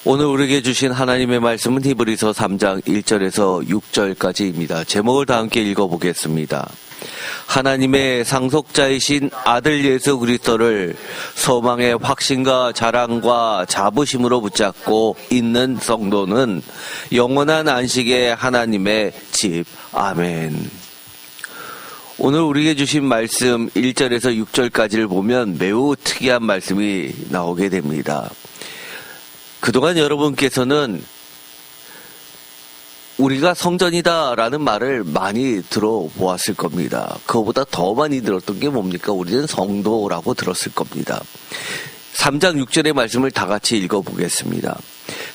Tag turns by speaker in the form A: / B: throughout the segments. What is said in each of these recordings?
A: 오늘 우리에게 주신 하나님의 말씀은 히브리서 3장 1절에서 6절까지입니다. 제목을 다 함께 읽어보겠습니다. 하나님의 상속자이신 아들 예수 그리스도를 소망의 확신과 자랑과 자부심으로 붙잡고 있는 성도는 영원한 안식의 하나님의 집. 아멘. 오늘 우리에게 주신 말씀 1절에서 6절까지를 보면 매우 특이한 말씀이 나오게 됩니다. 그동안 여러분께서는 우리가 성전이다라는 말을 많이 들어보았을 겁니다. 그거보다 더 많이 들었던 게 뭡니까? 우리는 성도라고 들었을 겁니다. 3장 6절의 말씀을 다 같이 읽어보겠습니다.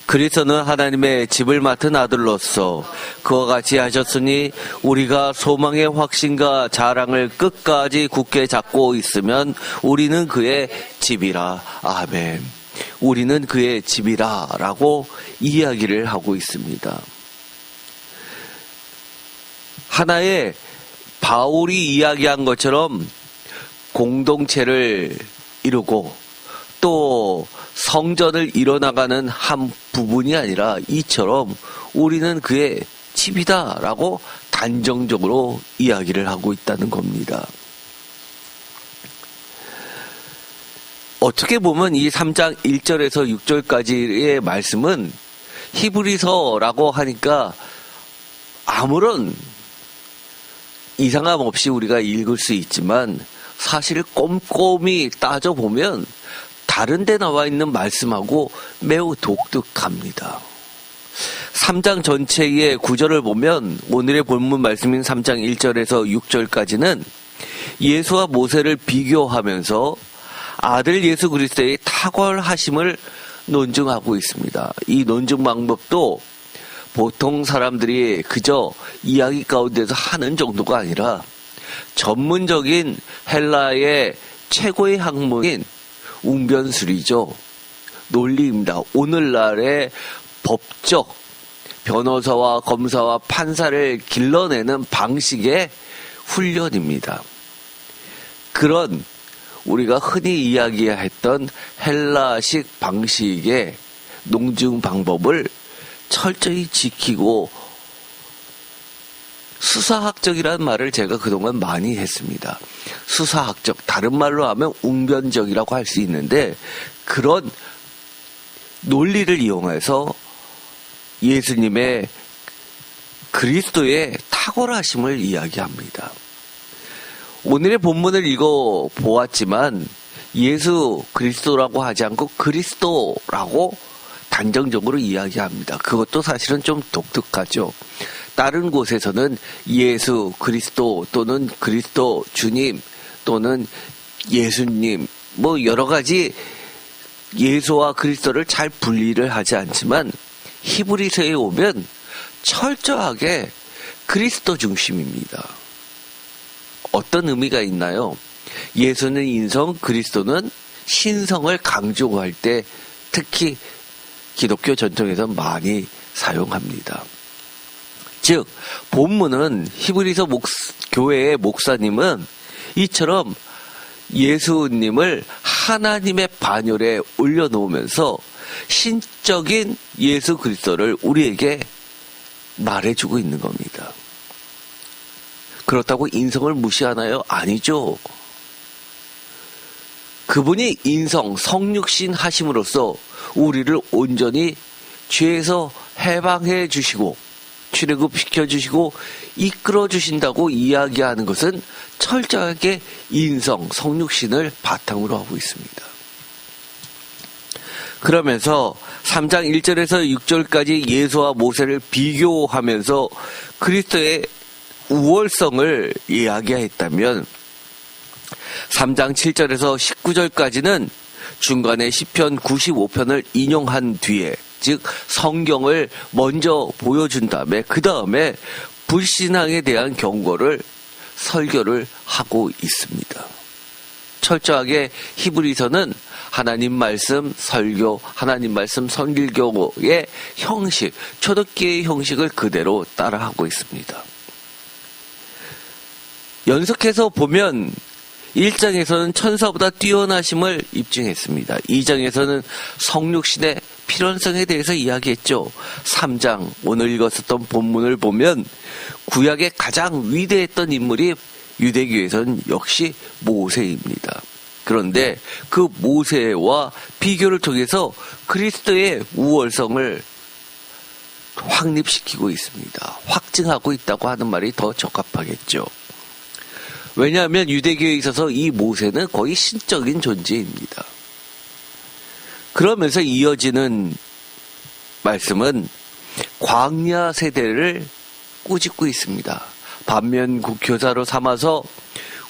A: 그리스도는 하나님의 집을 맡은 아들로서 그와 같이 하셨으니 우리가 소망의 확신과 자랑을 끝까지 굳게 잡고 있으면 우리는 그의 집이라. 아멘. 우리는 그의 집이라 라고 이야기를 하고 있습니다. 하나의 바울이 이야기한 것처럼 공동체를 이루고 또 성전을 이뤄나가는 한 부분이 아니라 이처럼 우리는 그의 집이다 라고 단정적으로 이야기를 하고 있다는 겁니다. 어떻게 보면 이 3장 1절에서 6절까지의 말씀은 히브리서라고 하니까 아무런 이상함 없이 우리가 읽을 수 있지만 사실 꼼꼼히 따져보면 다른 데 나와 있는 말씀하고 매우 독특합니다. 3장 전체의 구절을 보면 오늘의 본문 말씀인 3장 1절에서 6절까지는 예수와 모세를 비교하면서 아들 예수 그리스도의 탁월하심을 논증하고 있습니다. 이 논증 방법도 보통 사람들이 그저 이야기 가운데서 하는 정도가 아니라 전문적인 헬라의 최고의 학문인 웅변술이죠. 논리입니다. 오늘날의 법적 변호사와 검사와 판사를 길러내는 방식의 훈련입니다. 그런 우리가 흔히 이야기했던 헬라식 방식의 논증 방법을 철저히 지키고 수사학적이라는 말을 제가 그동안 많이 했습니다. 수사학적, 다른 말로 하면 웅변적이라고 할 수 있는데 그런 논리를 이용해서 예수님의 그리스도의 탁월하심을 이야기합니다. 오늘의 본문을 읽어보았지만 예수 그리스도라고 하지 않고 그리스도라고 단정적으로 이야기합니다. 그것도 사실은 좀 독특하죠. 다른 곳에서는 예수 그리스도 또는 그리스도 주님 또는 예수님 뭐 여러 가지 예수와 그리스도를 잘 분리를 하지 않지만 히브리서에 오면 철저하게 그리스도 중심입니다. 어떤 의미가 있나요? 예수는 인성, 그리스도는 신성을 강조할 때 특히 기독교 전통에서 많이 사용합니다. 즉 본문은 히브리서 교회의 목사님은 이처럼 예수님을 하나님의 반열에 올려놓으면서 신적인 예수 그리스도를 우리에게 말해주고 있는 겁니다. 그렇다고 인성을 무시하나요? 아니죠. 그분이 인성, 성육신 하심으로써 우리를 온전히 죄에서 해방해 주시고 출애굽시켜 주시고 이끌어 주신다고 이야기하는 것은 철저하게 인성, 성육신을 바탕으로 하고 있습니다. 그러면서 3장 1절에서 6절까지 예수와 모세를 비교하면서 그리스도의 우월성을 이야기했다면 3장 7절에서 19절까지는 중간에 시편 95편을 인용한 뒤에 즉 성경을 먼저 보여준 다음에 그 다음에 불신앙에 대한 경고를 설교를 하고 있습니다. 철저하게 히브리서는 하나님 말씀 설교, 하나님 말씀 선길교의 형식, 초대교회의 형식을 그대로 따라하고 있습니다. 연속해서 보면 1장에서는 천사보다 뛰어나심을 입증했습니다. 2장에서는 성육신의 필연성에 대해서 이야기했죠. 3장 오늘 읽었었던 본문을 보면 구약의 가장 위대했던 인물이 유대교에서는 역시 모세입니다. 그런데 그 모세와 비교를 통해서 그리스도의 우월성을 확립시키고 있습니다. 확증하고 있다고 하는 말이 더 적합하겠죠. 왜냐하면 유대교에 있어서 이 모세는 거의 신적인 존재입니다. 그러면서 이어지는 말씀은 광야 세대를 꾸짖고 있습니다. 반면 교사로 삼아서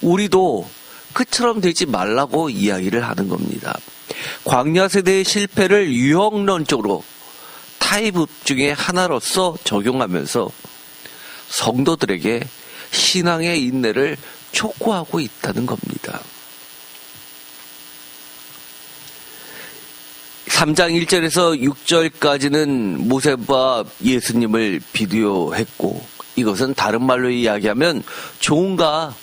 A: 우리도 그처럼 되지 말라고 이야기를 하는 겁니다. 광야 세대의 실패를 유형론적으로 타입 중에 하나로서 적용하면서 성도들에게 신앙의 인내를 촉구하고 있다는 겁니다. 3장 1절에서 6절까지는 모세와 예수님을 비교했고 이것은 다른 말로 이야기하면 종과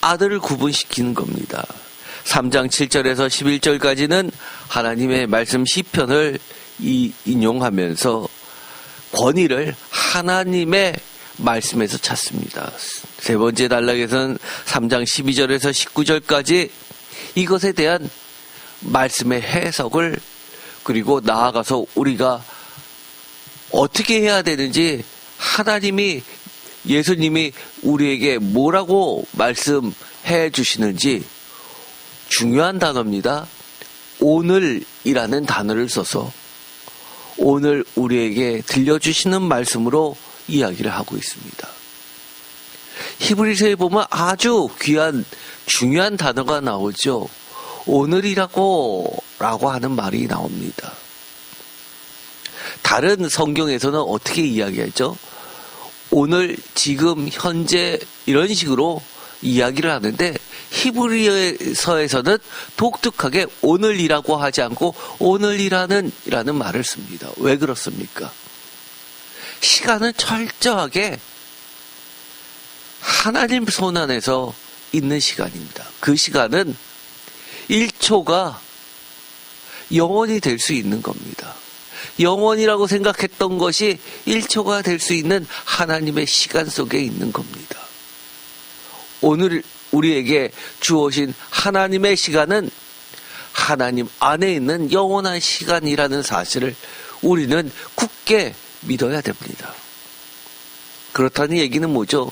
A: 아들을 구분시키는 겁니다. 3장 7절에서 11절까지는 하나님의 말씀 시편을 인용하면서 권위를 하나님의 말씀에서 찾습니다. 세 번째 단락에서는 3장 12절에서 19절까지 이것에 대한 말씀의 해석을 그리고 나아가서 우리가 어떻게 해야 되는지 하나님이 예수님이 우리에게 뭐라고 말씀해 주시는지 중요한 단어입니다. 오늘이라는 단어를 써서 오늘 우리에게 들려주시는 말씀으로 이야기를 하고 있습니다. 히브리서에 보면 아주 귀한 중요한 단어가 나오죠. 오늘이라고 하는 말이 나옵니다. 다른 성경에서는 어떻게 이야기하죠? 오늘, 지금, 현재 이런 식으로 이야기를 하는데 히브리서에서는 독특하게 오늘이라고 하지 않고 오늘이라는 말을 씁니다. 왜 그렇습니까? 시간은 철저하게 하나님 손 안에서 있는 시간입니다. 그 시간은 1초가 영원이 될 수 있는 겁니다. 영원이라고 생각했던 것이 1초가 될 수 있는 하나님의 시간 속에 있는 겁니다. 오늘 우리에게 주어진 하나님의 시간은 하나님 안에 있는 영원한 시간이라는 사실을 우리는 굳게 믿어야 됩니다. 그렇다는 얘기는 뭐죠?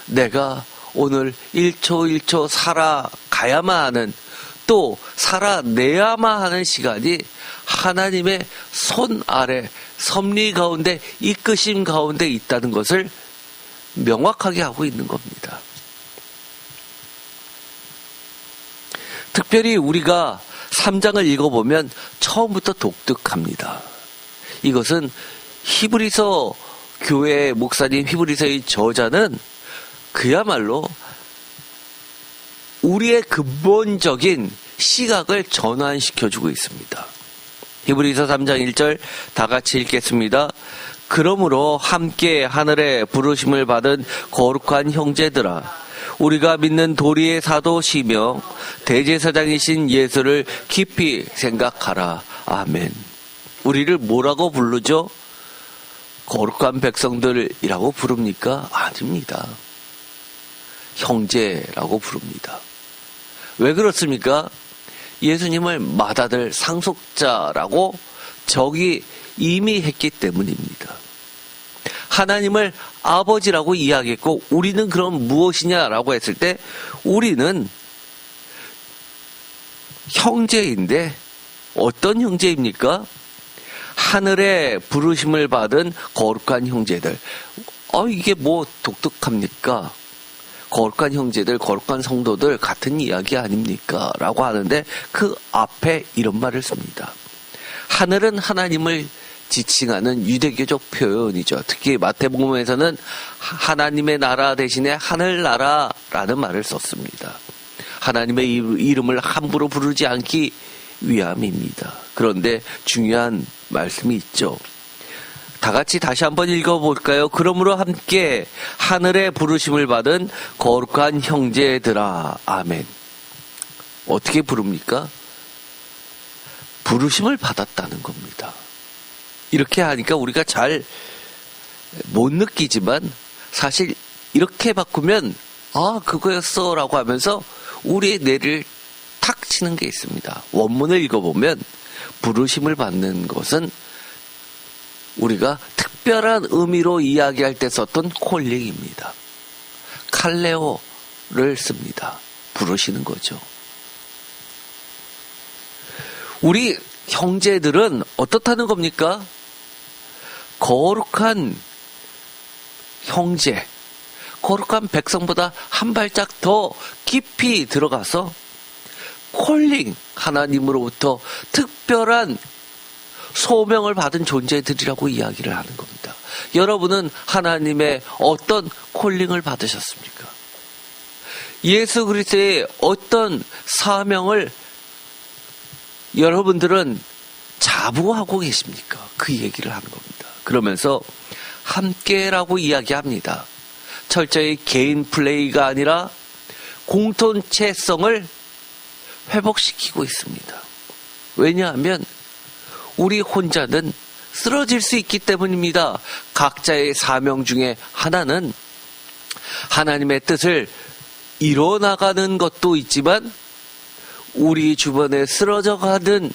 A: 내가 오늘 1초 1초 살아가야만 하는 또 살아내야만 하는 시간이 하나님의 손 아래 섭리 가운데 이끄심 가운데 있다는 것을 명확하게 하고 있는 겁니다. 특별히 우리가 3장을 읽어보면 처음부터 독특합니다. 이것은 히브리서 교회 목사님 히브리서의 저자는 그야말로 우리의 근본적인 시각을 전환시켜주고 있습니다. 히브리서 3장 1절 다 같이 읽겠습니다. 그러므로 함께 하늘에 부르심을 받은 거룩한 형제들아, 우리가 믿는 도리의 사도시며 대제사장이신 예수를 깊이 생각하라. 아멘. 우리를 뭐라고 부르죠? 거룩한 백성들이라고 부릅니까? 아닙니다. 형제라고 부릅니다. 왜 그렇습니까? 예수님을 맏아들 상속자라고 적이 이미 했기 때문입니다. 하나님을 아버지라고 이야기했고 우리는 그럼 무엇이냐라고 했을 때 우리는 형제인데 어떤 형제입니까? 하늘에 부르심을 받은 거룩한 형제들. 이게 뭐 독특합니까? 거룩한 형제들, 거룩한 성도들 같은 이야기 아닙니까? 라고 하는데 그 앞에 이런 말을 씁니다. 하늘은 하나님을 지칭하는 유대교적 표현이죠. 특히 마태복음에서는 하나님의 나라 대신에 하늘나라라는 말을 썼습니다. 하나님의 이름을 함부로 부르지 않기 위함입니다. 그런데 중요한 말씀이 있죠. 다 같이 다시 한번 읽어볼까요? 그러므로 함께 하늘에 부르심을 받은 거룩한 형제들아. 아멘. 어떻게 부릅니까? 부르심을 받았다는 겁니다. 이렇게 하니까 우리가 잘 못 느끼지만 사실 이렇게 바꾸면 그거였어 라고 하면서 우리의 뇌를 탁 치는 게 있습니다. 원문을 읽어보면 부르심을 받는 것은 우리가 특별한 의미로 이야기할 때 썼던 콜링입니다. 칼레오를 씁니다. 부르시는 거죠. 우리 형제들은 어떻다는 겁니까? 거룩한 형제, 거룩한 백성보다 한 발짝 더 깊이 들어가서 콜링, 하나님으로부터 특별한 소명을 받은 존재들이라고 이야기를 하는 겁니다. 여러분은 하나님의 어떤 콜링을 받으셨습니까? 예수 그리스도의 어떤 사명을 여러분들은 자부하고 계십니까? 그 얘기를 하는 겁니다. 그러면서 함께라고 이야기합니다. 철저히 개인 플레이가 아니라 공통체성을 회복시키고 있습니다. 왜냐하면 우리 혼자는 쓰러질 수 있기 때문입니다. 각자의 사명 중에 하나는 하나님의 뜻을 이뤄나가는 것도 있지만 우리 주변에 쓰러져가는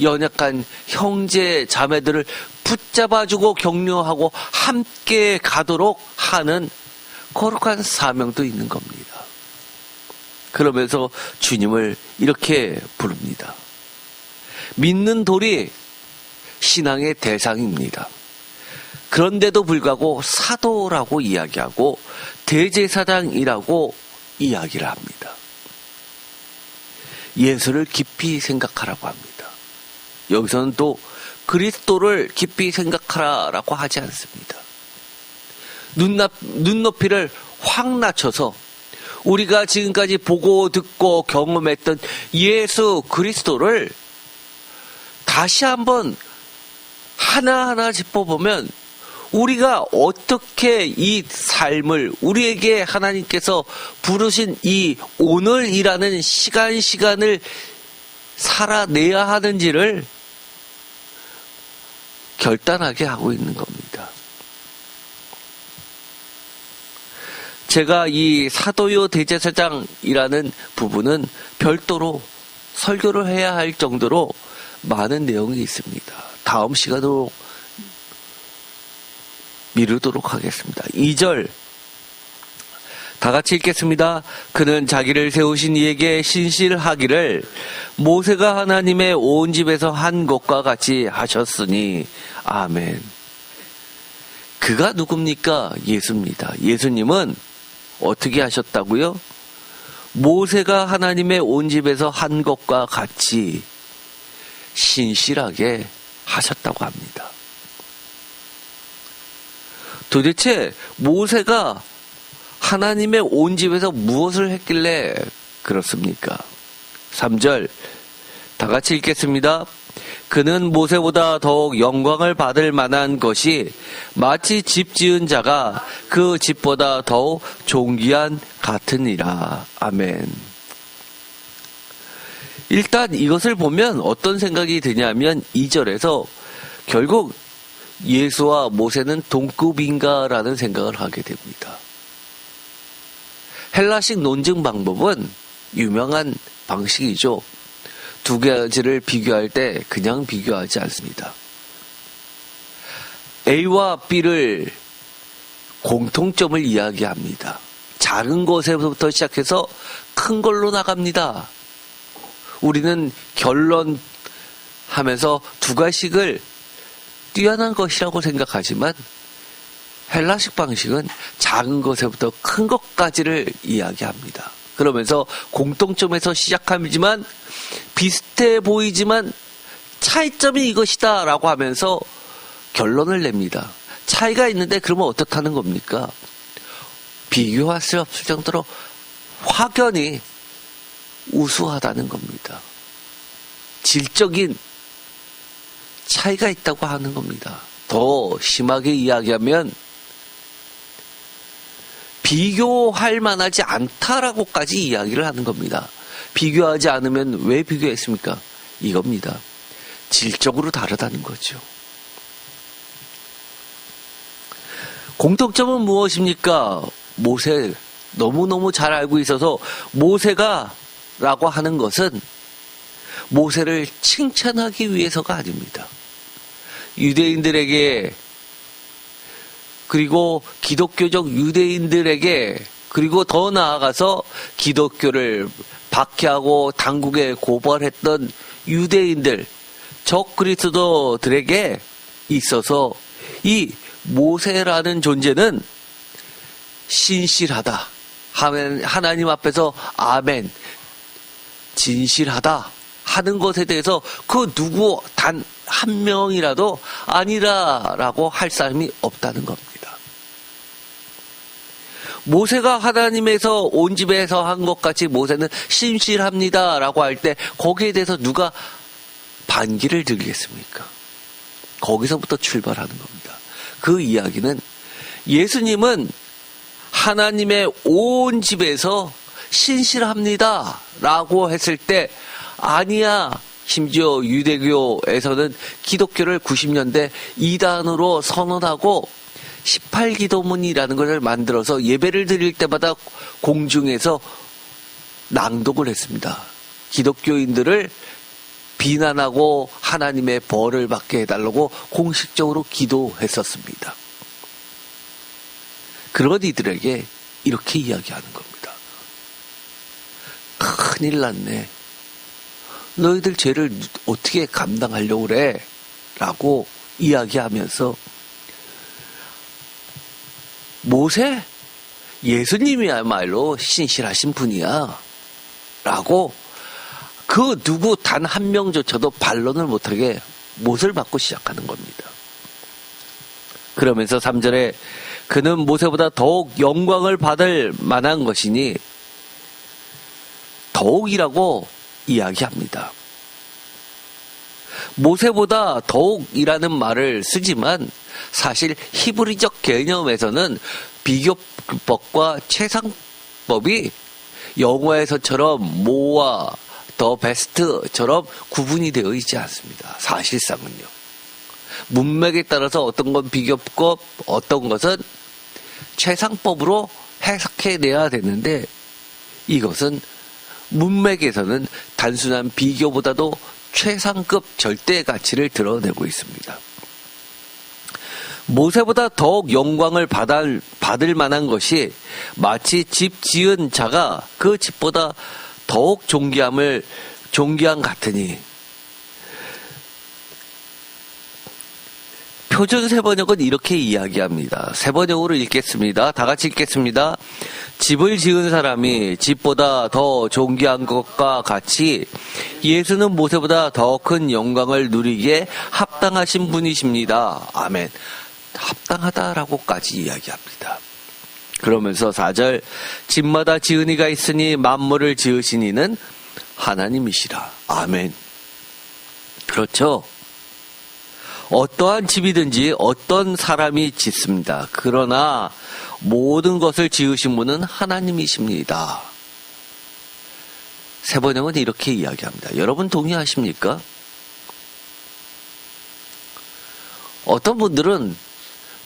A: 연약한 형제 자매들을 붙잡아주고 격려하고 함께 가도록 하는 거룩한 사명도 있는 겁니다. 그러면서 주님을 이렇게 부릅니다. 믿는 돌이 신앙의 대상입니다. 그런데도 불구하고 사도라고 이야기하고 대제사장이라고 이야기를 합니다. 예수를 깊이 생각하라고 합니다. 여기서는 또 그리스도를 깊이 생각하라고 하지 않습니다. 눈높이를 확 낮춰서 우리가 지금까지 보고 듣고 경험했던 예수 그리스도를 다시 한번 하나하나 짚어보면 우리가 어떻게 이 삶을 우리에게 하나님께서 부르신 이 오늘이라는 시간을 살아내야 하는지를 결단하게 하고 있는 겁니다. 제가 이 사도요 대제사장이라는 부분은 별도로 설교를 해야 할 정도로 많은 내용이 있습니다. 다음 시간으로 미루도록 하겠습니다. 2절 다 같이 읽겠습니다. 그는 자기를 세우신 이에게 신실하기를 모세가 하나님의 온 집에서 한 것과 같이 하셨으니 아멘. 그가 누굽니까? 예수입니다. 예수님은 어떻게 하셨다고요? 모세가 하나님의 온 집에서 한 것과 같이 신실하게 하셨다고 합니다. 도대체 모세가 하나님의 온 집에서 무엇을 했길래 그렇습니까? 3절 다 같이 읽겠습니다. 그는 모세보다 더욱 영광을 받을 만한 것이 마치 집 지은 자가 그 집보다 더욱 존귀한 같으니라. 아멘. 일단 이것을 보면 어떤 생각이 드냐면 2절에서 결국 예수와 모세는 동급인가라는 생각을 하게 됩니다. 헬라식 논증 방법은 유명한 방식이죠. 두 가지를 비교할 때 그냥 비교하지 않습니다. A와 B를 공통점을 이야기합니다. 작은 것에서부터 시작해서 큰 걸로 나갑니다. 우리는 결론하면서 두 가지를 뛰어난 것이라고 생각하지만 헬라식 방식은 작은 것에부터 큰 것까지를 이야기합니다. 그러면서 공통점에서 시작하지만 비슷해 보이지만 차이점이 이것이다 라고 하면서 결론을 냅니다. 차이가 있는데 그러면 어떻다는 겁니까? 비교할 수 없을 정도로 확연히 우수하다는 겁니다. 질적인 차이가 있다고 하는 겁니다. 더 심하게 이야기하면 비교할 만하지 않다라고까지 이야기를 하는 겁니다. 비교하지 않으면 왜 비교했습니까? 이겁니다. 질적으로 다르다는 거죠. 공통점은 무엇입니까? 모세, 너무너무 잘 알고 있어서 모세가 라고 하는 것은 모세를 칭찬하기 위해서가 아닙니다. 유대인들에게, 그리고 기독교적 유대인들에게, 그리고 더 나아가서 기독교를 박해하고 당국에 고발했던 유대인들, 적 그리스도들에게 있어서 이 모세라는 존재는 신실하다. 하나님 앞에서 아멘, 진실하다 하는 것에 대해서 그 누구 단 한 명이라도 아니라라고 할 사람이 없다는 겁니다. 모세가 하나님에서 온 집에서 한 것 같이 모세는 신실합니다라고 할 때 거기에 대해서 누가 반기를 들겠습니까? 거기서부터 출발하는 겁니다. 그 이야기는 예수님은 하나님의 온 집에서 신실합니다 라고 했을 때 아니야, 심지어 유대교에서는 기독교를 90년대 이단으로 선언하고 18기도문이라는 것을 만들어서 예배를 드릴 때마다 공중에서 낭독을 했습니다. 기독교인들을 비난하고 하나님의 벌을 받게 해달라고 공식적으로 기도했었습니다. 그런 이들에게 이렇게 이야기하는 겁니다. 큰일 났네. 너희들 죄를 어떻게 감당하려고 그래? 라고 이야기하면서 모세? 예수님이야말로 신실하신 분이야. 라고 그 누구 단 한 명조차도 반론을 못하게 못을 받고 시작하는 겁니다. 그러면서 3절에 그는 모세보다 더욱 영광을 받을 만한 것이니 더욱이라고 이야기합니다. 모세보다 더욱이라는 말을 쓰지만 사실 히브리적 개념에서는 비교법과 최상법이 영어에서처럼 모와 더 베스트처럼 구분이 되어 있지 않습니다. 사실상은요. 문맥에 따라서 어떤 건 비교법, 어떤 것은 최상법으로 해석해내야 되는데 이것은 문맥에서는 단순한 비교보다도 최상급 절대 가치를 드러내고 있습니다. 모세보다 더욱 영광을 받을 만한 것이 마치 집 지은 자가 그 집보다 더욱 존귀한 같으니. 표준 세번역은 이렇게 이야기합니다. 세번역으로 읽겠습니다. 다 같이 읽겠습니다. 집을 지은 사람이 집보다 더 존귀한 것과 같이 예수는 모세보다 더 큰 영광을 누리기에 합당하신 분이십니다. 아멘. 합당하다라고까지 이야기합니다. 그러면서 4절 집마다 지은 이가 있으니 만물을 지으신 이는 하나님이시라. 아멘. 그렇죠. 어떠한 집이든지 어떤 사람이 짓습니다. 그러나 모든 것을 지으신 분은 하나님이십니다. 세번역은 이렇게 이야기합니다. 여러분 동의하십니까? 어떤 분들은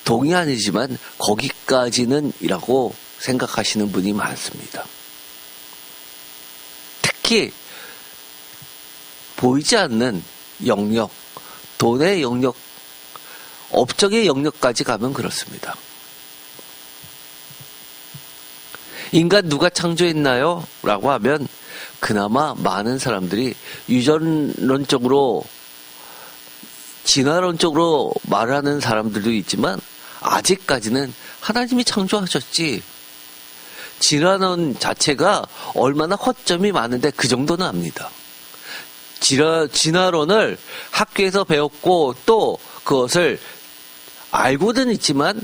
A: 동의 아니지만 거기까지는 이라고 생각하시는 분이 많습니다. 특히 보이지 않는 영역, 돈의 영역, 업적의 영역까지 가면 그렇습니다. 인간 누가 창조했나요? 라고 하면 그나마 많은 사람들이 유전론적으로 진화론적으로 말하는 사람들도 있지만 아직까지는 하나님이 창조하셨지. 진화론 자체가 얼마나 허점이 많은데 그 정도는 압니다. 진화론을 학교에서 배웠고 또 그것을 알고는 있지만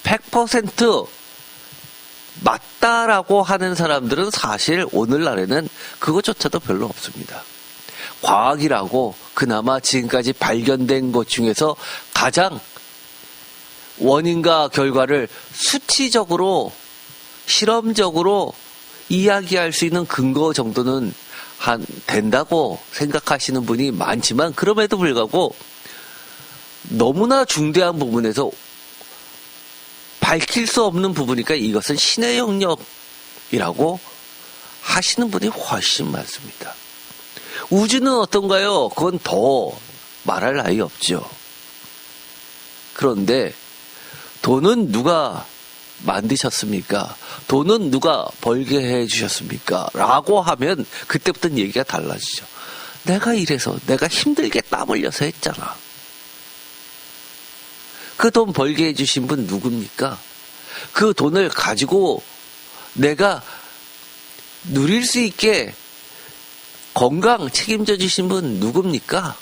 A: 100% 맞다라고 하는 사람들은 사실 오늘날에는 그것조차도 별로 없습니다. 과학이라고 그나마 지금까지 발견된 것 중에서 가장 원인과 결과를 수치적으로 실험적으로 이야기할 수 있는 근거 정도는 된다고 생각하시는 분이 많지만 그럼에도 불구하고 너무나 중대한 부분에서 밝힐 수 없는 부분이니까 이것은 신의 영역이라고 하시는 분이 훨씬 많습니다. 우주는 어떤가요? 그건 더 말할 나위 없죠. 그런데 돈은 누가 만드셨습니까? 돈은 누가 벌게 해주셨습니까? 라고 하면 그때부터는 얘기가 달라지죠. 내가 이래서 내가 힘들게 땀 흘려서 했잖아. 그 돈 벌게 해주신 분 누굽니까? 그 돈을 가지고 내가 누릴 수 있게 건강 책임져 주신 분 누굽니까?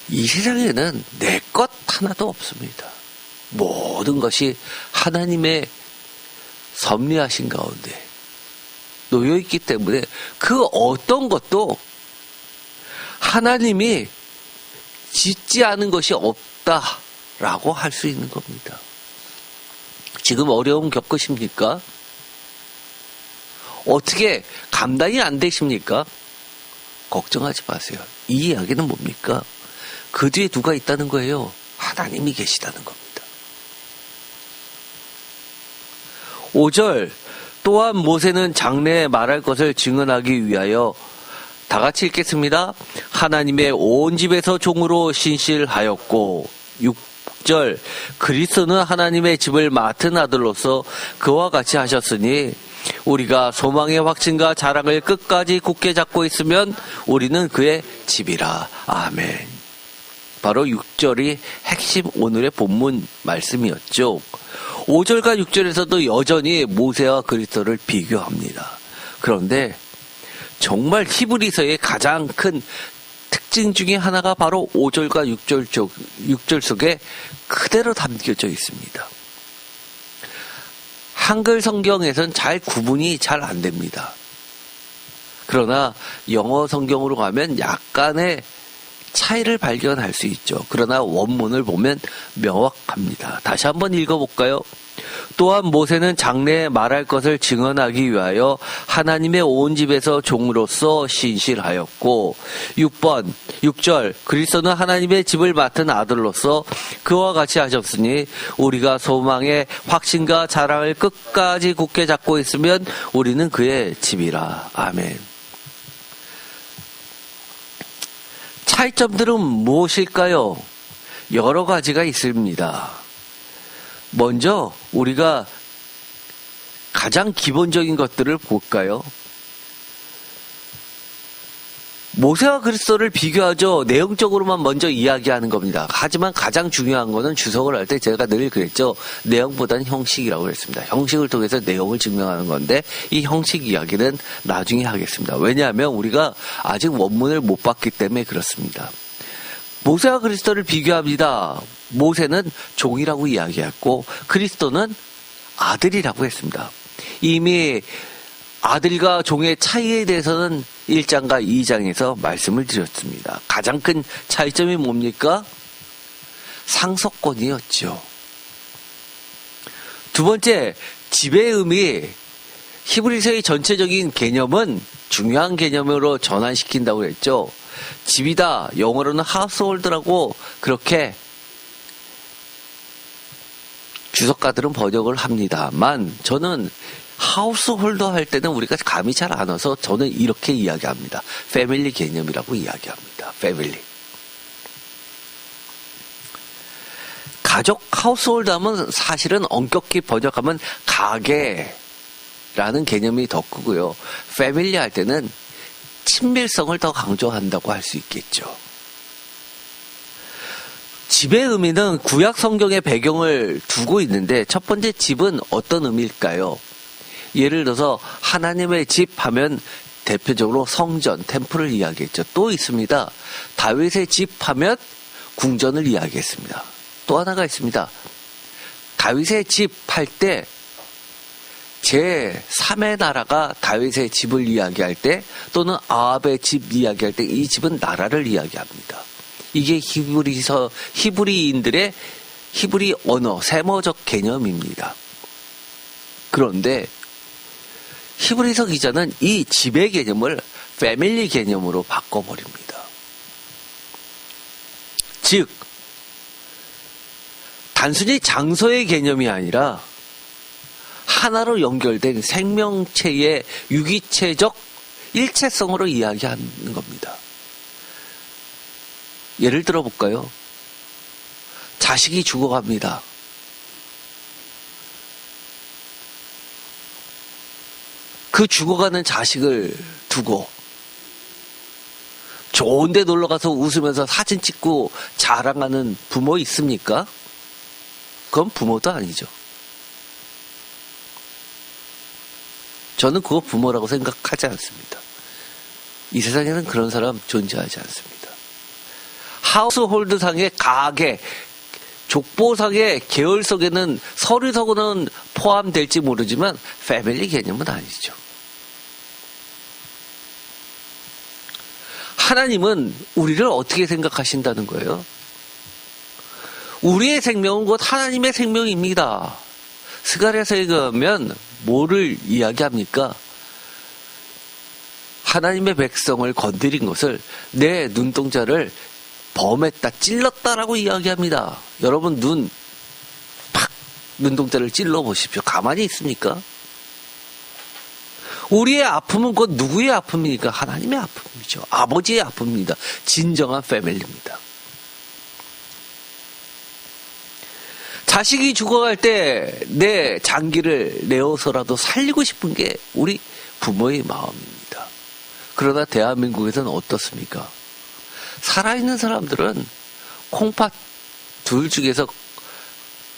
A: 이 세상에는 내 것 하나도 없습니다. 모든 것이 하나님의 섭리하신 가운데 놓여있기 때문에 그 어떤 것도 하나님이 짓지 않은 것이 없다라고 할 수 있는 겁니다. 지금 어려움 겪으십니까? 어떻게 감당이 안 되십니까? 걱정하지 마세요. 이 이야기는 뭡니까? 그 뒤에 누가 있다는 거예요? 하나님이 계시다는 겁니다. 5절 또한 모세는 장래에 말할 것을 증언하기 위하여 다 같이 읽겠습니다. 하나님의 온 집에서 종으로 신실하였고 6절 그리스도는 하나님의 집을 맡은 아들로서 그와 같이 하셨으니 우리가 소망의 확신과 자랑을 끝까지 굳게 잡고 있으면 우리는 그의 집이라. 아멘. 바로 6절이 핵심 오늘의 본문 말씀이었죠. 5절과 6절에서도 여전히 모세와 그리스도를 비교합니다. 그런데 정말 히브리서의 가장 큰 특징 중에 하나가 바로 5절과 6절 속에 그대로 담겨져 있습니다. 한글 성경에서는 잘 구분이 잘 안 됩니다. 그러나 영어 성경으로 가면 약간의 차이를 발견할 수 있죠. 그러나 원문을 보면 명확합니다. 다시 한번 읽어볼까요? 또한 모세는 장래에 말할 것을 증언하기 위하여 하나님의 온 집에서 종으로서 신실하였고 6절 그리스도는 하나님의 집을 맡은 아들로서 그와 같이 하셨으니 우리가 소망의 확신과 자랑을 끝까지 굳게 잡고 있으면 우리는 그의 집이라. 아멘. 차이점들은 무엇일까요? 여러 가지가 있습니다. 먼저 우리가 가장 기본적인 것들을 볼까요? 모세와 그리스도를 비교하죠. 내용적으로만 먼저 이야기하는 겁니다. 하지만 가장 중요한 거는 주석을 할 때 제가 늘 그랬죠. 내용보다는 형식이라고 했습니다. 형식을 통해서 내용을 증명하는 건데 이 형식 이야기는 나중에 하겠습니다. 왜냐하면 우리가 아직 원문을 못 봤기 때문에 그렇습니다. 모세와 그리스도를 비교합니다. 모세는 종이라고 이야기했고 그리스도는 아들이라고 했습니다. 이미 아들과 종의 차이에 대해서는 1장과 2장에서 말씀을 드렸습니다. 가장 큰 차이점이 뭡니까? 상속권이었죠. 두 번째, 집의 의미, 히브리서의 전체적인 개념은 중요한 개념으로 전환시킨다고 했죠. 집이다, 영어로는 하우스홀드라고 그렇게 주석가들은 번역을 합니다만 저는 하우스홀더 할 때는 우리가 감이 잘 안 와서 저는 이렇게 이야기합니다. 패밀리 개념이라고 이야기합니다. 패밀리. 가족 하우스홀더 하면 사실은 엄격히 번역하면 가게라는 개념이 더 크고요. 패밀리 할 때는 친밀성을 더 강조한다고 할 수 있겠죠. 집의 의미는 구약 성경의 배경을 두고 있는데 첫 번째 집은 어떤 의미일까요? 예를 들어서 하나님의 집 하면 대표적으로 성전, 템플을 이야기했죠. 또 있습니다. 다윗의 집 하면 궁전을 이야기했습니다. 또 하나가 있습니다. 다윗의 집 할 때 제3의 나라가 다윗의 집을 이야기할 때 또는 아합의 집 이야기할 때 이 집은 나라를 이야기합니다. 이게 히브리인들의 히브리 언어, 세머적 개념입니다. 그런데 히브리서 기자는 이 집의 개념을 패밀리 개념으로 바꿔버립니다. 즉 단순히 장소의 개념이 아니라 하나로 연결된 생명체의 유기체적 일체성으로 이야기하는 겁니다. 예를 들어 볼까요? 자식이 죽어갑니다. 그 죽어가는 자식을 두고 좋은 데 놀러가서 웃으면서 사진 찍고 자랑하는 부모 있습니까? 그건 부모도 아니죠. 저는 그거 부모라고 생각하지 않습니다. 이 세상에는 그런 사람 존재하지 않습니다. 하우스홀드상의 가계, 족보상의 계열 속에는 서류상으로는 포함될지 모르지만 패밀리 개념은 아니죠. 하나님은 우리를 어떻게 생각하신다는 거예요? 우리의 생명은 곧 하나님의 생명입니다. 스가랴서에 가면 뭐를 이야기합니까? 하나님의 백성을 건드린 것을 내 눈동자를 범했다, 찔렀다라고 이야기합니다. 여러분 눈동자를 찔러 보십시오. 가만히 있습니까? 우리의 아픔은 곧 누구의 아픔입니까? 하나님의 아픔이죠. 아버지의 아픔입니다. 진정한 패밀리입니다. 자식이 죽어갈 때 내 장기를 내어서라도 살리고 싶은 게 우리 부모의 마음입니다. 그러나 대한민국에서는 어떻습니까? 살아있는 사람들은 콩팥 둘 중에서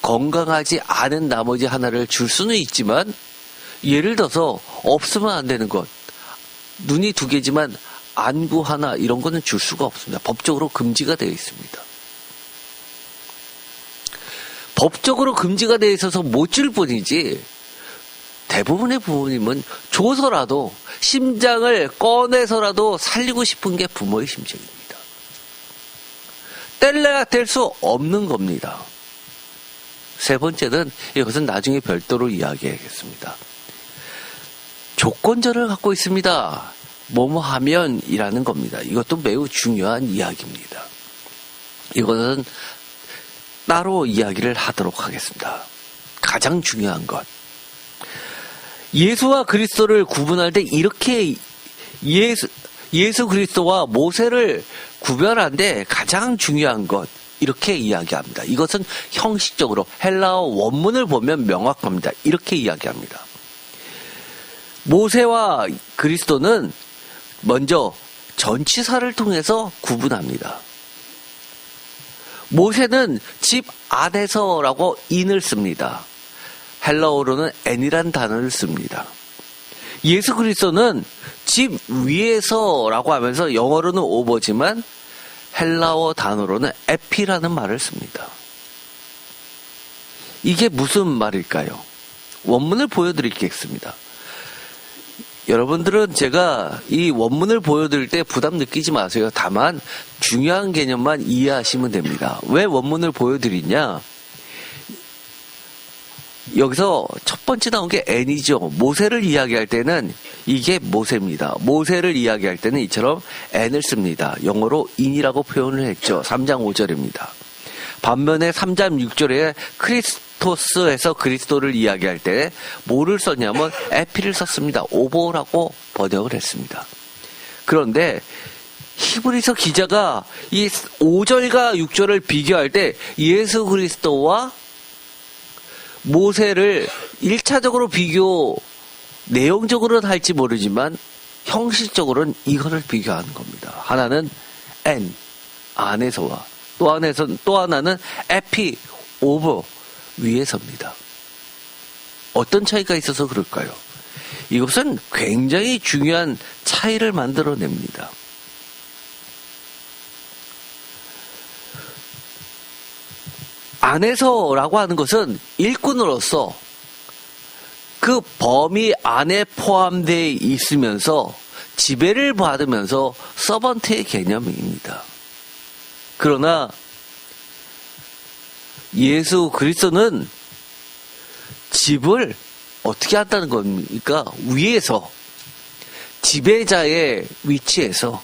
A: 건강하지 않은 나머지 하나를 줄 수는 있지만 예를 들어서 없으면 안 되는 것, 눈이 두 개지만 안구 하나 이런 거는 줄 수가 없습니다. 법적으로 금지가 되어 있습니다. 법적으로 금지가 되어 있어서 못 줄 뿐이지 대부분의 부모님은 줘서라도 심장을 꺼내서라도 살리고 싶은 게 부모의 심정입니다. 뗄래야 뗄 수 없는 겁니다. 세 번째는 이것은 나중에 별도로 이야기하겠습니다. 조건절을 갖고 있습니다. 뭐뭐 하면이라는 겁니다. 이것도 매우 중요한 이야기입니다. 이것은 따로 이야기를 하도록 하겠습니다. 가장 중요한 것. 예수와 그리스도를 구분할 때 이렇게 예수 그리스도와 모세를 구별하는데 가장 중요한 것 이렇게 이야기합니다. 이것은 형식적으로 헬라어 원문을 보면 명확합니다. 이렇게 이야기합니다. 모세와 그리스도는 먼저 전치사를 통해서 구분합니다. 모세는 집 안에서라고 인을 씁니다. 헬라어로는 n이란 단어를 씁니다. 예수 그리스도는 집 위에서라고 하면서 영어로는 오버지만 헬라어 단어로는 에피라는 말을 씁니다. 이게 무슨 말일까요? 원문을 보여드리겠습니다. 여러분들은 제가 이 원문을 보여드릴 때 부담 느끼지 마세요. 다만 중요한 개념만 이해하시면 됩니다. 왜 원문을 보여드리냐? 여기서 첫 번째 나온 게 n이죠. 모세를 이야기할 때는 이게 모세입니다. 모세를 이야기할 때는 이처럼 n을 씁니다. 영어로 in이라고 표현을 했죠. 3장 5절입니다. 반면에 3장 6절에 크리스토스에서 그리스도를 이야기할 때 뭐를 썼냐면 에피를 썼습니다. 오버라고 번역을 했습니다. 그런데 히브리서 기자가 이 5절과 6절을 비교할 때 예수 그리스도와 모세를 1차적으로 비교 내용적으로는 할지 모르지만 형식적으로는 이거를 비교하는 겁니다. 하나는 N 안에서와 또 하나는 에피 오버 위에서입니다. 어떤 차이가 있어서 그럴까요? 이것은 굉장히 중요한 차이를 만들어냅니다. 안에서라고 하는 것은 일꾼으로서 그 범위 안에 포함되어 있으면서 지배를 받으면서 서번트의 개념입니다. 그러나 예수 그리스도는 집을 어떻게 한다는 겁니까? 위에서 지배자의 위치에서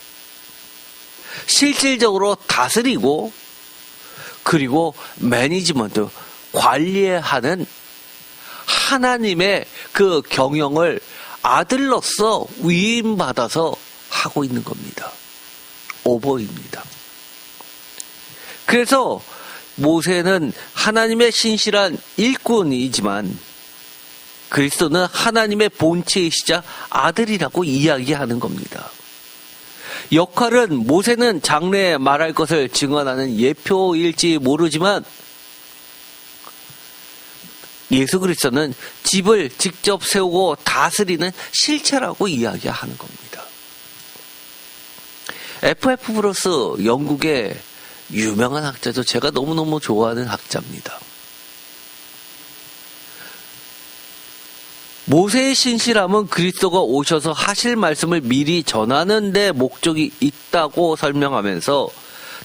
A: 실질적으로 다스리고 그리고 매니지먼트 관리하는 하나님의 그 경영을 아들로서 위임받아서 하고 있는 겁니다. 오버입니다. 그래서 모세는 하나님의 신실한 일꾼이지만 그리스도는 하나님의 본체이시자 아들이라고 이야기하는 겁니다. 역할은 모세는 장래에 말할 것을 증언하는 예표일지 모르지만 예수 그리스도는 집을 직접 세우고 다스리는 실체라고 이야기하는 겁니다. F.F. 브루스 영국의 유명한 학자죠. 제가 너무너무 좋아하는 학자입니다. 모세의 신실함은 그리스도가 오셔서 하실 말씀을 미리 전하는 데 목적이 있다고 설명하면서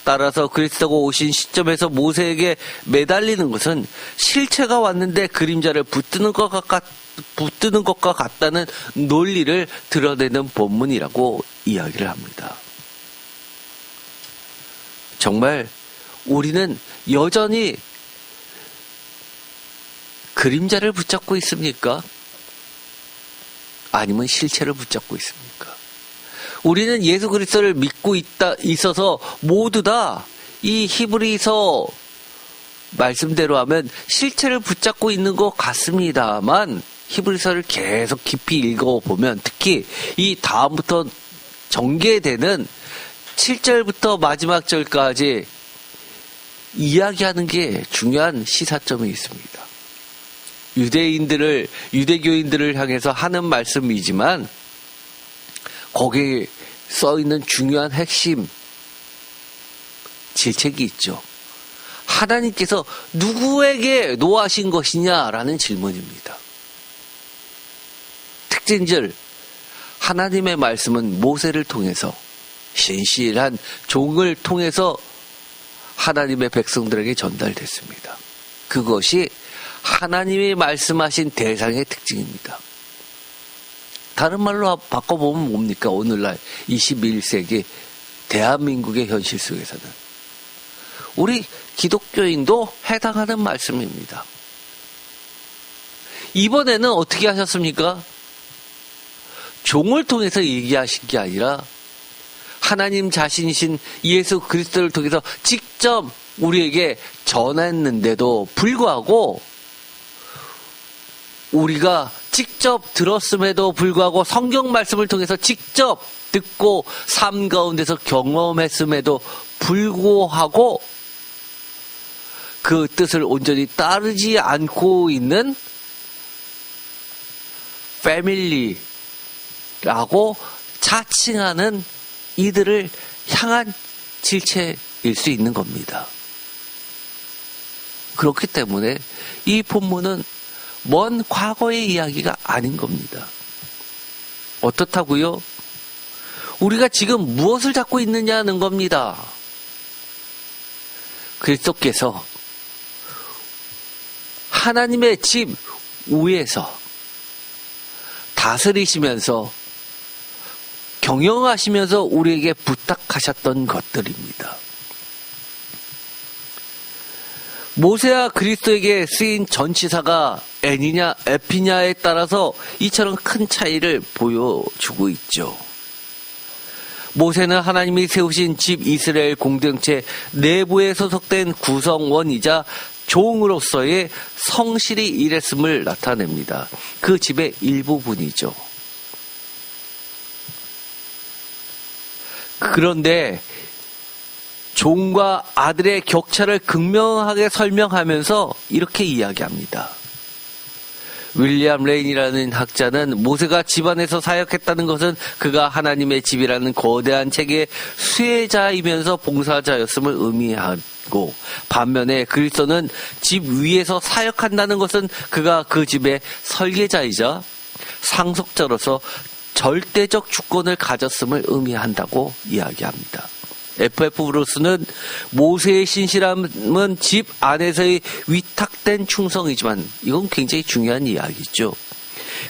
A: 따라서 그리스도가 오신 시점에서 모세에게 매달리는 것은 실체가 왔는데 그림자를 붙드는 것과 같다는 논리를 드러내는 본문이라고 이야기를 합니다. 정말 우리는 여전히 그림자를 붙잡고 있습니까? 아니면 실체를 붙잡고 있습니까? 우리는 예수 그리스도를 믿고 있어서 모두 다 이 히브리서 말씀대로 하면 실체를 붙잡고 있는 것 같습니다만 히브리서를 계속 깊이 읽어보면 특히 이 다음부터 전개되는 7절부터 마지막 절까지 이야기하는 게 중요한 시사점이 있습니다. 유대교인들을 향해서 하는 말씀이지만 거기에 써있는 중요한 핵심 질책이 있죠. 하나님께서 누구에게 노하신 것이냐라는 질문입니다. 특징들, 하나님의 말씀은 모세를 통해서 신실한 종을 통해서 하나님의 백성들에게 전달됐습니다. 그것이 하나님이 말씀하신 대상의 특징입니다. 다른 말로 바꿔보면 뭡니까? 오늘날 21세기 대한민국의 현실 속에서는 우리 기독교인도 해당하는 말씀입니다. 이번에는 어떻게 하셨습니까? 종을 통해서 얘기하신 게 아니라 하나님 자신이신 예수 그리스도를 통해서 직접 우리에게 전했는데도 불구하고 우리가 직접 들었음에도 불구하고 성경 말씀을 통해서 직접 듣고 삶 가운데서 경험했음에도 불구하고 그 뜻을 온전히 따르지 않고 있는 패밀리라고 자칭하는 이들을 향한 질책일 수 있는 겁니다. 그렇기 때문에 이 본문은 먼 과거의 이야기가 아닌 겁니다. 어떻다고요? 우리가 지금 무엇을 잡고 있느냐는 겁니다. 그리스도께서 하나님의 집 위에서 다스리시면서 경영하시면서 우리에게 부탁하셨던 것들입니다. 모세와 그리스도에게 쓰인 전치사가 N이냐 F냐에 따라서 이처럼 큰 차이를 보여주고 있죠. 모세는 하나님이 세우신 집 이스라엘 공동체 내부에 소속된 구성원이자 종으로서의 성실히 일했음을 나타냅니다. 그 집의 일부분이죠. 그런데 종과 아들의 격차를 극명하게 설명하면서 이렇게 이야기합니다. 윌리엄 레인이라는 학자는 모세가 집안에서 사역했다는 것은 그가 하나님의 집이라는 거대한 체계의 수혜자이면서 봉사자였음을 의미하고, 반면에 그리스도는 집 위에서 사역한다는 것은 그가 그 집의 설계자이자 상속자로서 절대적 주권을 가졌음을 의미한다고 이야기합니다. F.F. 브루스는 모세의 신실함은 집 안에서의 위탁된 충성이지만 이건 굉장히 중요한 이야기죠.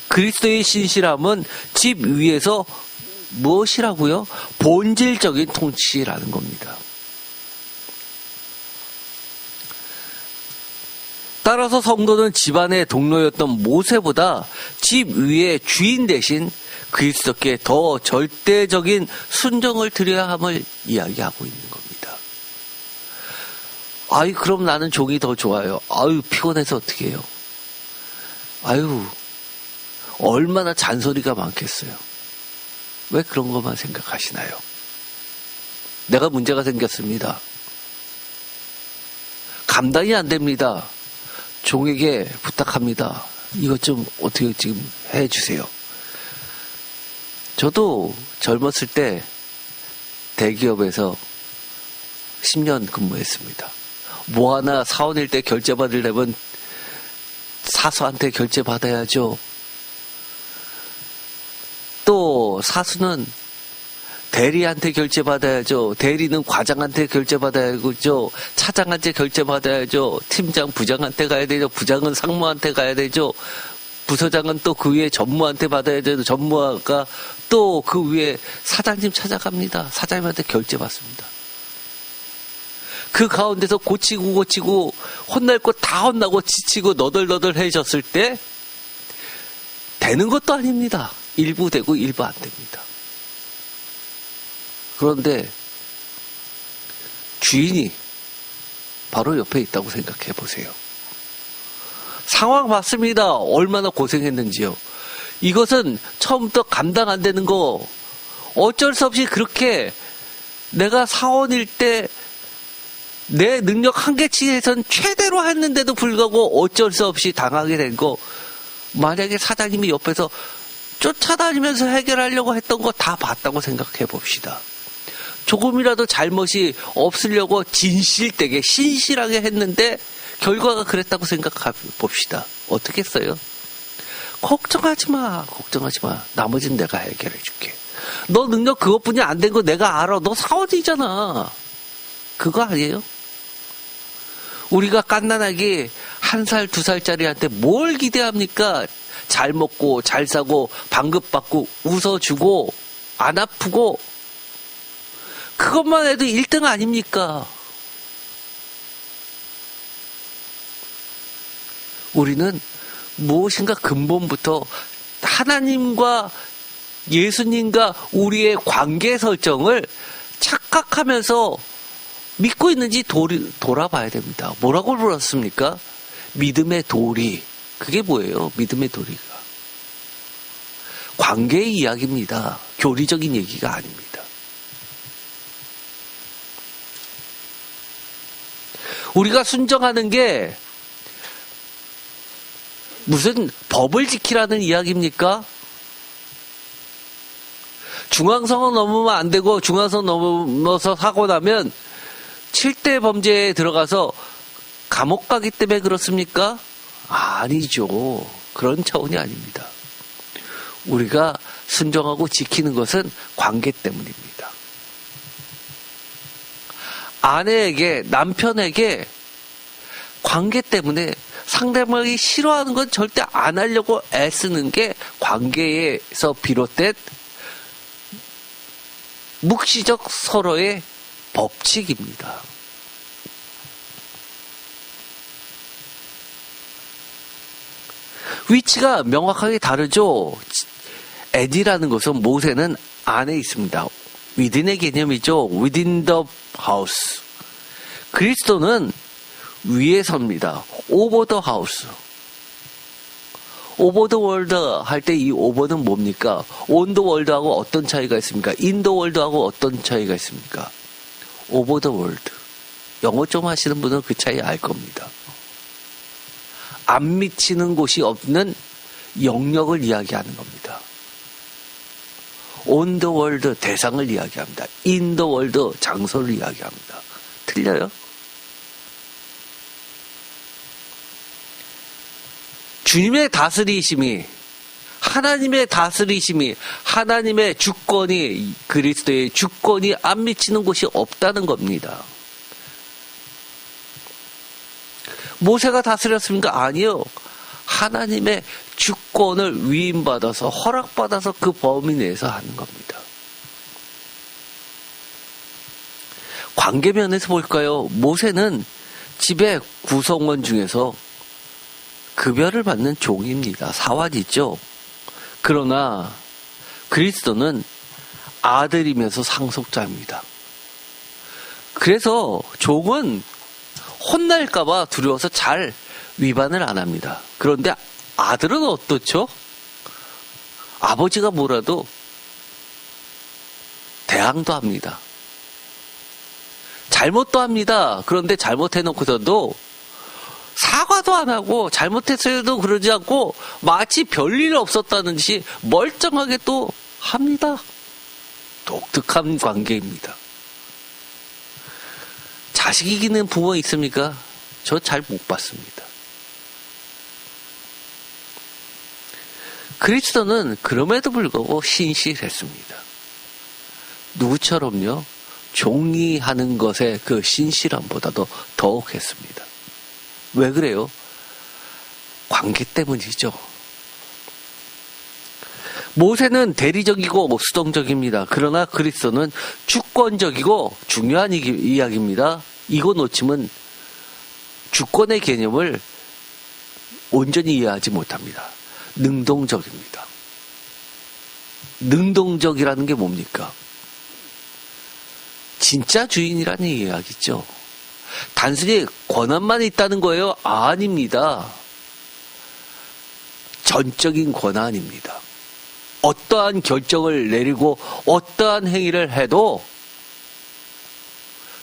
A: 그리스도의 신실함은 집 위에서 무엇이라고요? 본질적인 통치라는 겁니다. 따라서 성도는 집안의 동료였던 모세보다 집 위의 주인 대신 그리스도께 더 절대적인 순종을 드려야 함을 이야기하고 있는 겁니다. 아이, 그럼 나는 종이 더 좋아요. 아유, 피곤해서 어떻게 해요? 아유, 얼마나 잔소리가 많겠어요. 왜 그런 것만 생각하시나요? 내가 문제가 생겼습니다. 감당이 안 됩니다. 종에게 부탁합니다. 이것 좀 어떻게 지금 해주세요. 저도 젊었을 때 대기업에서 10년 근무했습니다. 뭐 하나 사원일 때 결제 받으려면 사수한테 결제 받아야죠. 또 사수는 대리한테 결제 받아야죠. 대리는 과장한테 결제 받아야죠. 차장한테 결제 받아야죠. 팀장, 부장한테 가야 되죠. 부장은 상무한테 가야 되죠. 부서장은 또 그 위에 전무한테 받아야 되죠. 전무가 또 그 위에 사장님 찾아갑니다. 사장님한테 결제 받습니다. 그 가운데서 고치고 혼날 거 다 혼나고 지치고 너덜너덜해졌을 때 되는 것도 아닙니다. 일부 되고 일부 안 됩니다. 그런데 주인이 바로 옆에 있다고 생각해 보세요. 상황 봤습니다. 얼마나 고생했는지요. 이것은 처음부터 감당 안 되는 거 어쩔 수 없이 그렇게 내가 사원일 때 내 능력 한계치에선 최대로 했는데도 불구하고 어쩔 수 없이 당하게 된 거, 만약에 사장님이 옆에서 쫓아다니면서 해결하려고 했던 거 다 봤다고 생각해 봅시다. 조금이라도 잘못이 없으려고 진실되게 신실하게 했는데 결과가 그랬다고 생각해 봅시다. 어떻게 했어요? 걱정하지 마. 나머지는 내가 해결해 줄게. 너 능력 그것뿐이 안 된 거 내가 알아. 너 사원이잖아. 그거 아니에요? 우리가 갓난아기 1살, 2살짜리한테 뭘 기대합니까? 잘 먹고, 잘 사고, 방긋받고, 웃어주고, 안 아프고, 그것만 해도 1등 아닙니까? 우리는 무엇인가 근본부터 하나님과 예수님과 우리의 관계 설정을 착각하면서 믿고 있는지 돌아봐야 됩니다. 뭐라고 불렀습니까? 믿음의 도리. 그게 뭐예요? 믿음의 도리가. 관계의 이야기입니다. 교리적인 얘기가 아닙니다. 우리가 순종하는 게 무슨 법을 지키라는 이야기입니까? 중앙선을 넘으면 안 되고 중앙선 넘어서 사고 나면 7대 범죄에 들어가서 감옥 가기 때문에 그렇습니까? 아니죠. 그런 차원이 아닙니다. 우리가 순종하고 지키는 것은 관계 때문입니다. 아내에게, 남편에게 관계 때문에 상대방이 싫어하는 건 절대 안 하려고 애쓰는 게 관계에서 비롯된 묵시적 서로의 법칙입니다. 위치가 명확하게 다르죠. 에디라는 것은 모세는 안에 있습니다. within의 개념이죠. within the house. 그리스도는 위에 섭니다. over the house. over the world 할 때 이 over는 뭡니까? on the world하고 어떤 차이가 있습니까? in the world하고 어떤 차이가 있습니까? over the world. 영어 좀 하시는 분은 그 차이 알 겁니다. 안 미치는 곳이 없는 영역을 이야기하는 겁니다. on the world 대상을 이야기합니다. in the world 장소를 이야기합니다. 틀려요? 주님의 다스리심이, 하나님의 다스리심이, 하나님의 주권이, 그리스도의 주권이 안 미치는 곳이 없다는 겁니다. 모세가 다스렸습니까? 아니요. 하나님의 주권을 위임받아서, 허락받아서 그 범위 내에서 하는 겁니다. 관계면에서 볼까요? 모세는 집의 구성원 중에서 급여를 받는 종입니다. 사환이죠. 그러나 그리스도는 아들이면서 상속자입니다. 그래서 종은 혼날까봐 두려워서 잘 위반을 안 합니다. 그런데 아들은 어떻죠? 아버지가 뭐라도 대항도 합니다. 잘못도 합니다. 그런데 잘못해놓고서도 사과도 안 하고 잘못했어요도 그러지 않고 마치 별일 없었다는 듯이 멀쩡하게 또 합니다. 독특한 관계입니다. 자식 이기는 부모 있습니까? 저 잘 못 봤습니다. 그리스도는 그럼에도 불구하고 신실했습니다. 누구처럼요? 종이 하는 것에 그 신실함보다도 더욱 했습니다. 왜 그래요? 관계 때문이죠. 모세는 대리적이고 수동적입니다. 그러나 그리스도는 주권적이고 중요한 이야기입니다. 이거 놓치면 주권의 개념을 온전히 이해하지 못합니다. 능동적입니다. 능동적이라는 게 뭡니까? 진짜 주인이라는 이야기죠. 단순히 권한만 있다는 거예요? 아닙니다. 전적인 권한입니다. 어떠한 결정을 내리고 어떠한 행위를 해도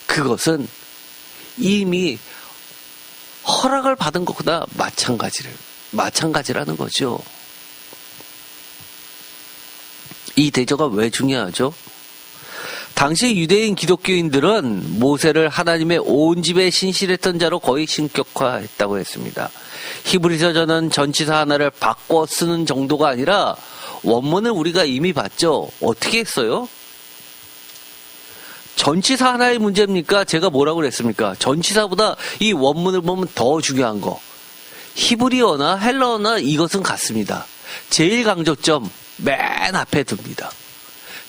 A: 그것은 이미 허락을 받은 것보다 마찬가지라는 거죠. 이 대조가 왜 중요하죠? 당시 유대인 기독교인들은 모세를 하나님의 온 집에 신실했던 자로 거의 신격화했다고 했습니다. 히브리서전은 전치사 하나를 바꿔 쓰는 정도가 아니라 원문을 우리가 이미 봤죠. 어떻게 했어요? 전치사 하나의 문제입니까? 제가 뭐라고 그랬습니까? 전치사보다 이 원문을 보면 더 중요한 거. 히브리어나 헬라어나 이것은 같습니다. 제1강조점 맨 앞에 둡니다.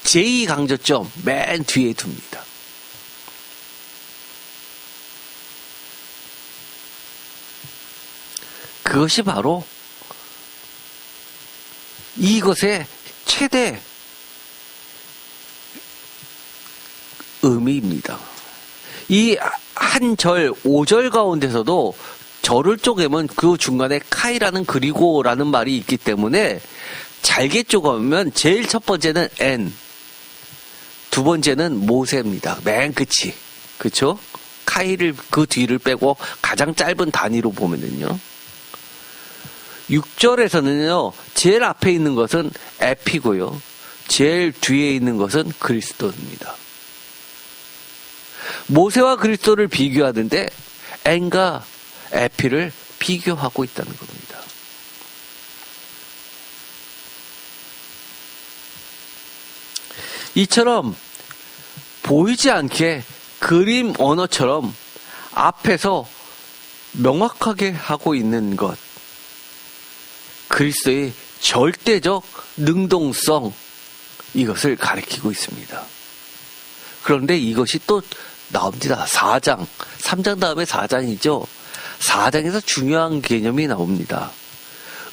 A: 제2강조점 맨 뒤에 둡니다. 그것이 바로 이것의 최대 의미입니다. 이 한 절, 5절 가운데서도 절을 쪼개면 그 중간에 카이라는 그리고라는 말이 있기 때문에 잘게 쪼개면 제일 첫 번째는 N, 두 번째는 모세입니다. 맨 끝이. 그쵸? 카이를 그 뒤를 빼고 가장 짧은 단위로 보면은요. 6절에서는요, 제일 앞에 있는 것은 에피고요. 제일 뒤에 있는 것은 그리스도입니다. 모세와 그리스도를 비교하는데 N과 에피를 비교하고 있다는 겁니다. 이처럼 보이지 않게 그림 언어처럼 앞에서 명확하게 하고 있는 것, 그리스도의 절대적 능동성, 이것을 가리키고 있습니다. 그런데 이것이 또 나옵니다. 4장, 3장 다음에 4장이죠. 4장에서 중요한 개념이 나옵니다.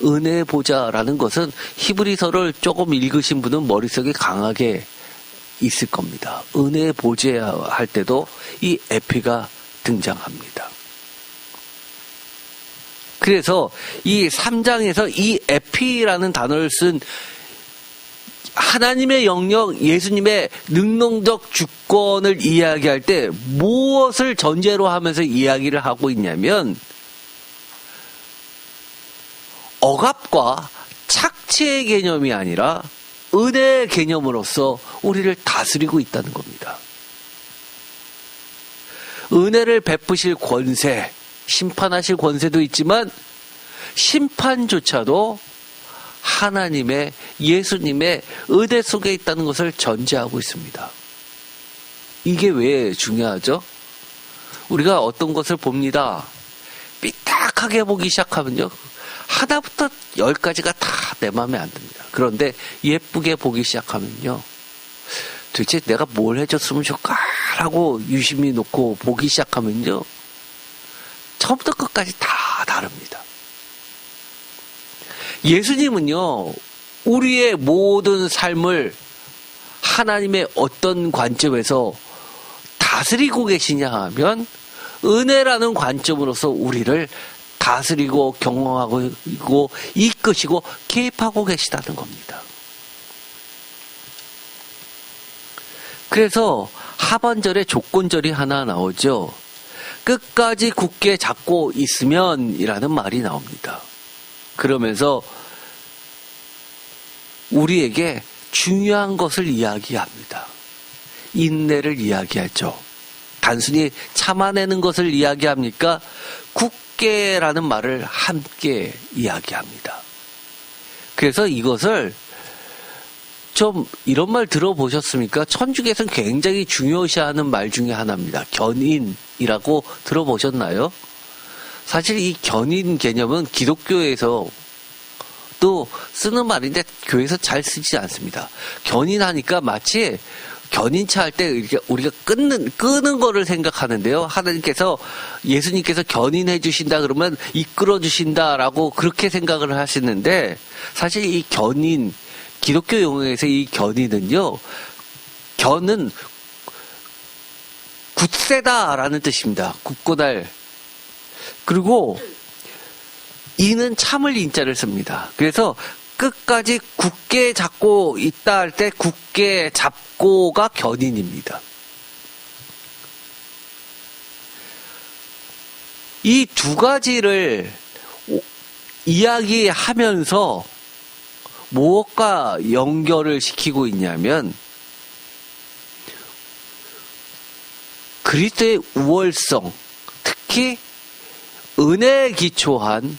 A: 은혜의 보좌라는 것은 히브리서를 조금 읽으신 분은 머릿속에 강하게 있을 겁니다. 은혜의 보좌 할 때도 이 에피가 등장합니다. 그래서 이 3장에서 이 에피라는 단어를 쓴 하나님의 영역, 예수님의 능동적 주권을 이야기할 때 무엇을 전제로 하면서 이야기를 하고 있냐면 억압과 착취의 개념이 아니라 은혜의 개념으로서 우리를 다스리고 있다는 겁니다. 은혜를 베푸실 권세, 심판하실 권세도 있지만 심판조차도 하나님의, 예수님의 의대 속에 있다는 것을 전제하고 있습니다. 이게 왜 중요하죠? 우리가 어떤 것을 봅니다. 삐딱하게 보기 시작하면요, 하나부터 10까지가 다 내 마음에 안 듭니다. 그런데 예쁘게 보기 시작하면요, 도대체 내가 뭘 해줬으면 좋을까라고 유심히 놓고 보기 시작하면요, 처음부터 끝까지 다 다릅니다. 예수님은요, 우리의 모든 삶을 하나님의 어떤 관점에서 다스리고 계시냐 하면 은혜라는 관점으로서 우리를 다스리고 경영하고 이끄시고 개입하고 계시다는 겁니다. 그래서 하반절에 조건절이 하나 나오죠. 끝까지 굳게 잡고 있으면 이라는 말이 나옵니다. 그러면서 우리에게 중요한 것을 이야기합니다. 인내를 이야기하죠. 단순히 참아내는 것을 이야기합니까? 굳게라는 말을 함께 이야기합니다. 그래서 이것을 좀 이런 말 들어보셨습니까? 천주교에서는 굉장히 중요시하는 말 중에 하나입니다. 견인이라고 들어보셨나요? 사실 이 견인 개념은 기독교에서 또 쓰는 말인데 교회에서 잘 쓰지 않습니다. 견인하니까 마치 견인차 할 때 우리가 끄는 거를 생각하는데요. 하나님께서, 예수님께서 견인해 주신다 그러면 이끌어 주신다라고 그렇게 생각을 하시는데, 사실 이 견인, 기독교 용어에서 이 견인은요, 견은 굳세다라는 뜻입니다. 굳고 날. 그리고 이는 참을 인자를 씁니다. 그래서 끝까지 굳게 잡고 있다 할 때 굳게 잡고가 견인입니다. 이 두 가지를 이야기하면서 무엇과 연결을 시키고 있냐면 그리스도의 우월성, 특히 은혜에 기초한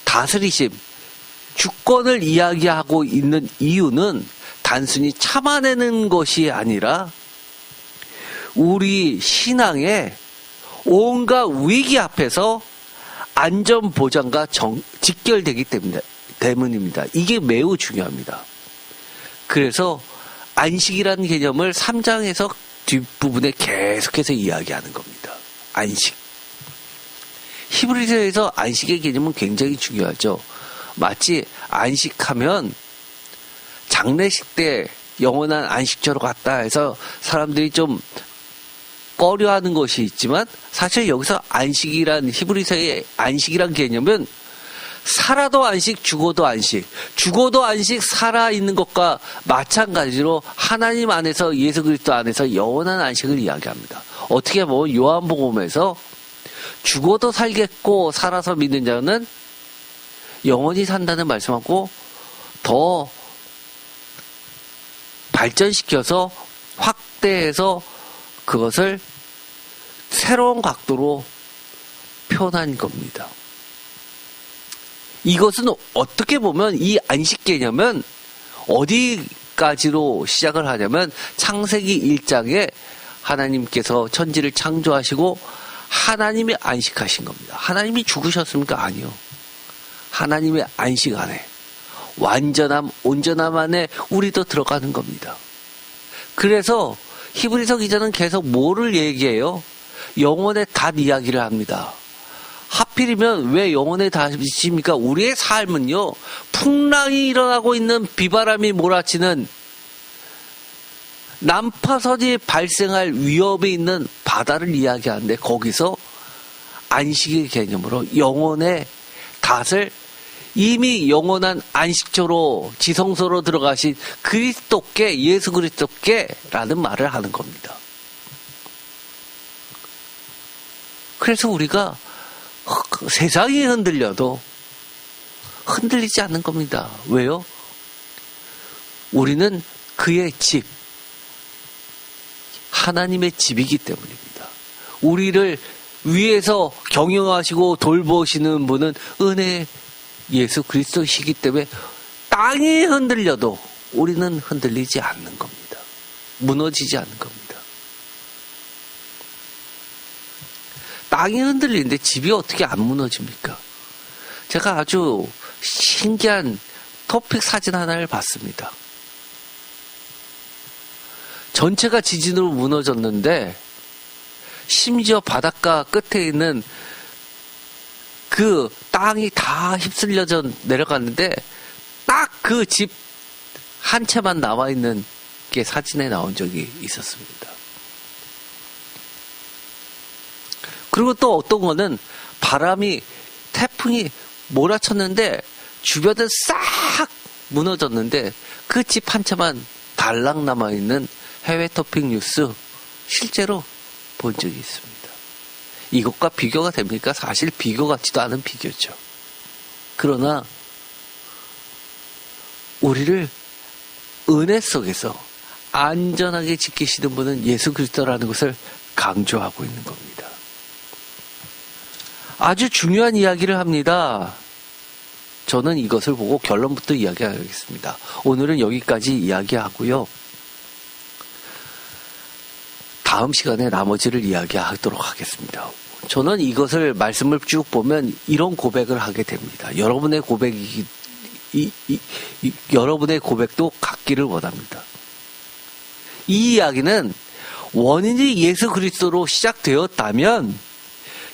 A: 다스리심, 주권을 이야기하고 있는 이유는 단순히 참아내는 것이 아니라 우리 신앙의 온갖 위기 앞에서 안전보장과 직결되기 때문입니다. 이게 매우 중요합니다. 그래서 안식이라는 개념을 3장에서 뒷부분에 계속해서 이야기하는 겁니다. 안식. 히브리서에서 안식의 개념은 굉장히 중요하죠. 마치 안식하면 장례식 때 영원한 안식처로 갔다 해서 사람들이 좀 꺼려하는 것이 있지만 사실 여기서 안식이란 히브리서의 안식이란 개념은 살아도 안식, 죽어도 안식, 죽어도 안식, 살아있는 것과 마찬가지로 하나님 안에서 예수 그리스도 안에서 영원한 안식을 이야기합니다. 어떻게 보면 요한복음에서 죽어도 살겠고 살아서 믿는 자는 영원히 산다는 말씀하고 더 발전시켜서 확대해서 그것을 새로운 각도로 표현한 겁니다. 이것은 어떻게 보면 이 안식 개념은 어디까지로 시작을 하냐면 창세기 1장에 하나님께서 천지를 창조하시고 하나님이 안식하신 겁니다. 하나님이 죽으셨습니까? 아니요. 하나님의 안식 안에 완전함, 온전함 안에 우리도 들어가는 겁니다. 그래서 히브리서 기자는 계속 뭐를 얘기해요? 영혼의 닷 이야기를 합니다. 하필이면 왜 영혼의 닷입니까? 우리의 삶은요, 풍랑이 일어나고 있는 비바람이 몰아치는 난파선이 발생할 위협이 있는 바다를 이야기하는데 거기서 안식의 개념으로 영혼의 닷을 이미 영원한 안식처로 지성소로 들어가신 그리스도께, 예수 그리스도께라는 말을 하는 겁니다. 그래서 우리가 세상이 흔들려도 흔들리지 않는 겁니다. 왜요? 우리는 그의 집, 하나님의 집이기 때문입니다. 우리를 위에서 경영하시고 돌보시는 분은 은혜의 예수 그리스도이시기 때문에 땅이 흔들려도 우리는 흔들리지 않는 겁니다. 무너지지 않는 겁니다. 땅이 흔들리는데 집이 어떻게 안 무너집니까? 제가 아주 신기한 토픽 사진 하나를 봤습니다. 전체가 지진으로 무너졌는데 심지어 바닷가 끝에 있는 그 땅이 다 휩쓸려져 내려갔는데 딱 그 집 한 채만 남아있는 게 사진에 나온 적이 있었습니다. 그리고 또 어떤 거는 바람이 태풍이 몰아쳤는데 주변은 싹 무너졌는데 그 집 한 채만 달랑 남아있는 해외 토픽 뉴스 실제로 본 적이 있습니다. 이것과 비교가 됩니까? 사실 비교 같지도 않은 비교죠. 그러나 우리를 은혜 속에서 안전하게 지키시는 분은 예수 그리스도라는 것을 강조하고 있는 겁니다. 아주 중요한 이야기를 합니다. 저는 이것을 보고 결론부터 이야기하겠습니다. 오늘은 여기까지 이야기하고요. 다음 시간에 나머지를 이야기하도록 하겠습니다. 저는 이것을 말씀을 쭉 보면 이런 고백을 하게 됩니다. 여러분의 여러분의 고백도 갖기를 원합니다. 이 이야기는 원인이 예수 그리스도로 시작되었다면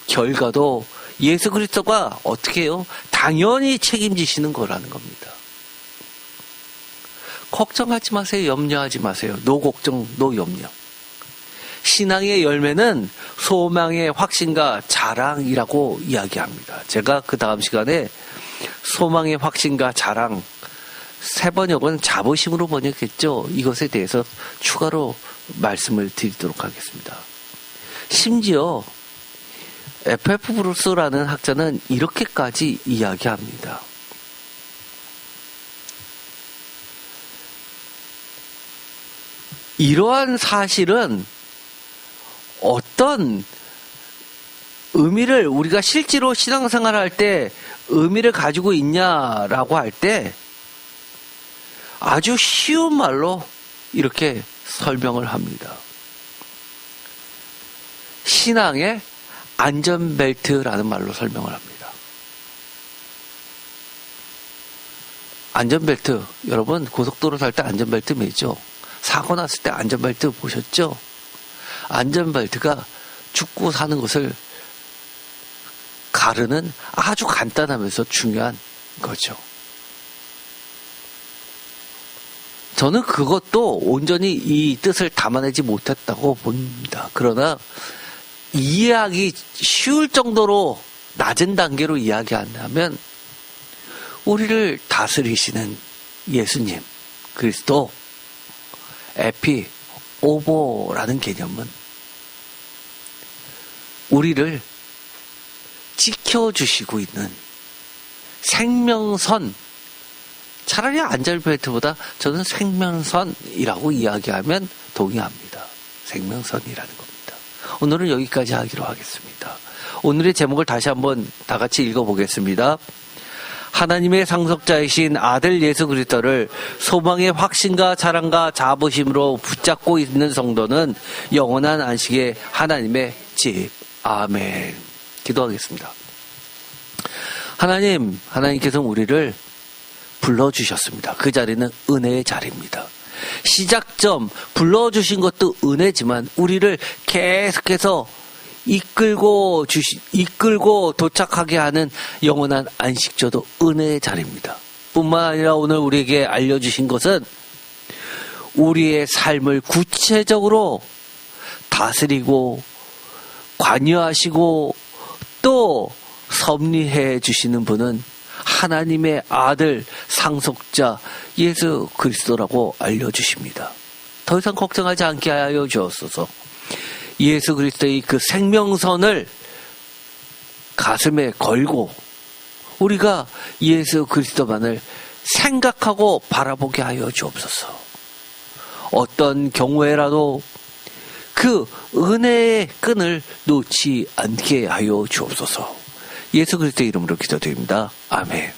A: 결과도 예수 그리스도가 어떻게 해요? 당연히 책임지시는 거라는 겁니다. 걱정하지 마세요. 염려하지 마세요. 노 걱정, 노 염려. 신앙의 열매는 소망의 확신과 자랑이라고 이야기합니다. 제가 그 다음 시간에 소망의 확신과 자랑, 새 번역은 자부심으로 번역했죠. 이것에 대해서 추가로 말씀을 드리도록 하겠습니다. 심지어 F.F. 브루스라는 학자는 이렇게까지 이야기합니다. 이러한 사실은 어떤 의미를 우리가 실제로 신앙생활할 때 의미를 가지고 있냐라고 할 때 아주 쉬운 말로 이렇게 설명을 합니다. 신앙의 안전벨트라는 말로 설명을 합니다. 안전벨트, 여러분 고속도로 탈 때 안전벨트 매죠? 사고 났을 때 안전벨트 보셨죠? 안전벨트가 죽고 사는 것을 가르는 아주 간단하면서 중요한 거죠. 저는 그것도 온전히 이 뜻을 담아내지 못했다고 봅니다. 그러나 이해하기 쉬울 정도로 낮은 단계로 이야기한다면 우리를 다스리시는 예수님, 그리스도, 에피, 오보라는 개념은 우리를 지켜주시고 있는 생명선, 차라리 안전벨트보다 저는 생명선이라고 이야기하면 동의합니다. 생명선이라는 겁니다. 오늘은 여기까지 하기로 하겠습니다. 오늘의 제목을 다시 한번 다 같이 읽어보겠습니다. 하나님의 상속자이신 아들 예수 그리스도를 소망의 확신과 자랑과 자부심으로 붙잡고 있는 성도는 영원한 안식의 하나님의 집. 아멘. 기도하겠습니다. 하나님께서는 우리를 불러주셨습니다. 그 자리는 은혜의 자리입니다. 시작점 불러주신 것도 은혜지만 우리를 계속해서 이끌고 도착하게 하는 영원한 안식처도 은혜의 자리입니다. 뿐만 아니라 오늘 우리에게 알려주신 것은 우리의 삶을 구체적으로 다스리고 관여하시고 또 섭리해 주시는 분은 하나님의 아들 상속자 예수 그리스도라고 알려주십니다. 더 이상 걱정하지 않게 하여 주옵소서. 예수 그리스도의 그 생명선을 가슴에 걸고 우리가 예수 그리스도만을 생각하고 바라보게 하여 주옵소서. 어떤 경우에라도 그 은혜의 끈을 놓지 않게 하여 주옵소서. 예수 그리스도의 이름으로 기도드립니다. 아멘.